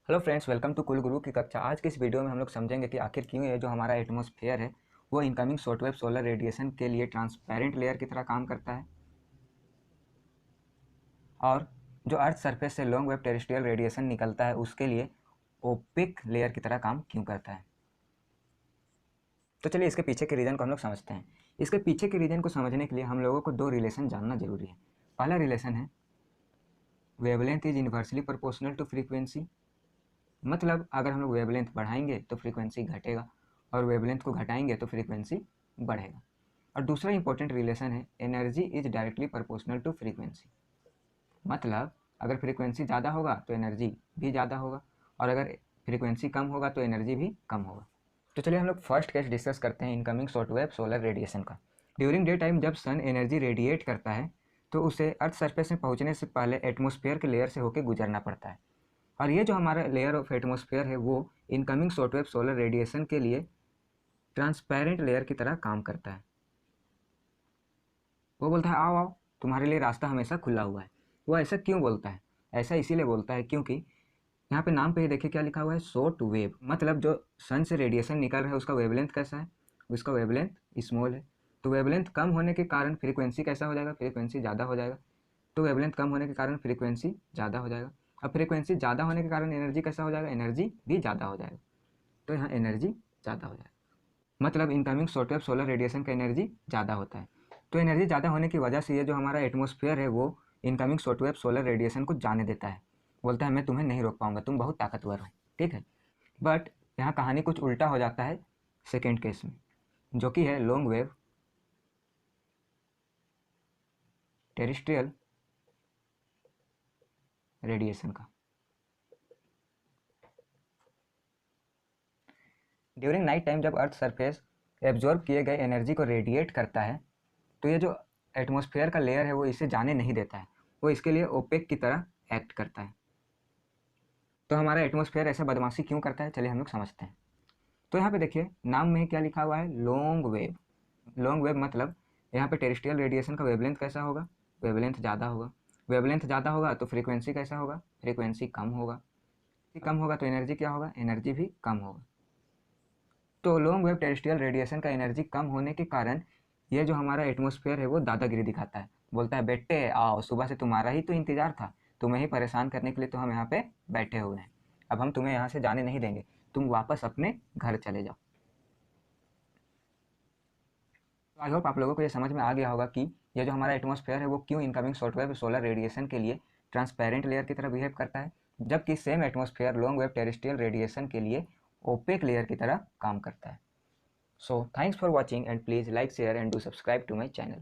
Hello friends, welcome to कुल गुरु की कक्षा। आज की इस वीडियो में हम लोग समझेंगे कि आखिर क्यों ये जो हमारा एटमॉस्फेयर है वो इनकमिंग शॉर्टवेव सोलर रेडिएशन के लिए ट्रांसपेरेंट लेयर की तरह काम करता है, और जो अर्थ सरफेस से लॉन्ग वेव टेरेस्ट्रियल रेडिएशन निकलता है उसके लिए ओपेक लेयर की तरह काम क्यों करता है। तो चलिए इसके पीछे के रीज़न को हम लोग समझते हैं। इसके पीछे के रीज़न को समझने के लिए हम लोगों को दो रिलेशन जानना जरूरी है। पहला रिलेशन है wavelength is inversely proportional to frequency. मतलब अगर हम लोग वेवलेंथ बढ़ाएंगे तो फ्रीक्वेंसी घटेगा, और वेवलेंथ को घटाएंगे तो फ्रीक्वेंसी बढ़ेगा। और दूसरा इंपॉर्टेंट रिलेशन है energy is directly proportional to frequency. मतलब अगर फ्रीक्वेंसी ज़्यादा होगा तो एनर्जी भी ज़्यादा होगा, और अगर फ्रीक्वेंसी कम होगा तो एनर्जी भी कम होगा। तो चलिए हम लोग फर्स्ट केस डिस्कस करते हैं इनकमिंग शॉर्टवेव सोलर रेडिएशन का। ड्यूरिंग डे टाइम जब सन एनर्जी रेडिएट करता है तो उसे अर्थ सरफेस में पहुंचने से पहले एटमॉस्फेयर के लेयर से होकर गुजरना पड़ता है, और ये जो हमारा लेयर ऑफ एटमॉस्फेयर है वो इनकमिंग शॉर्टवेव सोलर रेडिएशन के लिए ट्रांसपेरेंट लेयर की तरह काम करता है। वो बोलता है आओ आओ, तुम्हारे लिए रास्ता हमेशा खुला हुआ है। वो ऐसा क्यों बोलता है? ऐसा इसीलिए बोलता है क्योंकि यहाँ पे नाम पे ही देखिए क्या लिखा हुआ है, शॉर्ट वेव। मतलब जो सन से रेडिएशन निकल रहा है उसका वेवलेंथ कैसा है? उसका वेवलेंथ स्मॉल है। तो वेवलेंथ कम होने के कारण फ्रीक्वेंसी कैसा हो जाएगा? फ्रीक्वेंसी ज़्यादा हो जाएगा। तो वेवलेंथ कम होने के कारण फ्रीक्वेंसी ज़्यादा हो जाएगा। अब फ्रीक्वेंसी ज़्यादा होने के कारण एनर्जी कैसा हो जाएगा? एनर्जी भी ज़्यादा हो जाएगा। तो यहाँ एनर्जी ज़्यादा हो जाएगा, मतलब इनकमिंग शॉर्टवेव सोलर रेडिएशन का एनर्जी ज़्यादा होता है। तो एनर्जी ज़्यादा होने की वजह से ये जो हमारा एटमॉस्फेयर है वो इनकमिंग शॉर्टवेव सोलर रेडिएशन को जाने देता है। बोलता है मैं तुम्हें नहीं रोक पाऊंगा, तुम बहुत ताकतवर हो। ठीक है, बट यहाँ कहानी कुछ उल्टा हो जाता है सेकेंड केस में, जो कि है लॉन्ग वेव टेरेस्ट्रियल रेडिएशन का। ड्यूरिंग नाइट टाइम जब अर्थ सरफेस एब्जॉर्ब किए गए एनर्जी को रेडिएट करता है तो ये जो एटमॉस्फेयर का लेयर है वो इसे जाने नहीं देता है, वो इसके लिए ओपेक की तरह एक्ट करता है। तो हमारा एटमॉस्फेयर ऐसा बदमाशी क्यों करता है, चलिए हम लोग समझते हैं। तो यहाँ पे देखिए नाम में क्या लिखा हुआ है, लॉन्ग वेव। लॉन्ग वेव मतलब यहाँ पे टेरेस्ट्रियल रेडिएशन का वेवलेंथ कैसा होगा? वेवलेंथ ज़्यादा होगा। वेवलेंथ ज़्यादा होगा तो फ्रीक्वेंसी कैसा होगा? फ्रीक्वेंसी कम होगा। कम होगा तो एनर्जी क्या होगा? एनर्जी भी कम होगा। तो लॉन्ग वेव टेरेस्ट्रियल रेडिएशन का एनर्जी कम होने के कारण ये जो हमारा एटमॉस्फेयर है वो दादागिरी दिखाता है। बोलता है बेटे आओ, सुबह से तुम्हारा ही तो इंतजार था, तुम्हें ही परेशान करने के लिए तो हम यहाँ पे बैठे हुए हैं। अब हम तुम्हें यहाँ से जाने नहीं देंगे, तुम वापस अपने घर चले जाओ। तो आई होप आप लोगों को ये समझ में आ गया होगा कि ये जो हमारा एटमॉस्फेयर है वो क्यों इनकमिंग शॉर्टवेव सोलर रेडिएशन के लिए ट्रांसपेरेंट लेयर की तरह बिहेव करता है, जबकि same atmosphere long wave terrestrial radiation के लिए ओपेक लेयर की तरह काम करता है। So thanks for watching, and please like, share and do subscribe to my channel.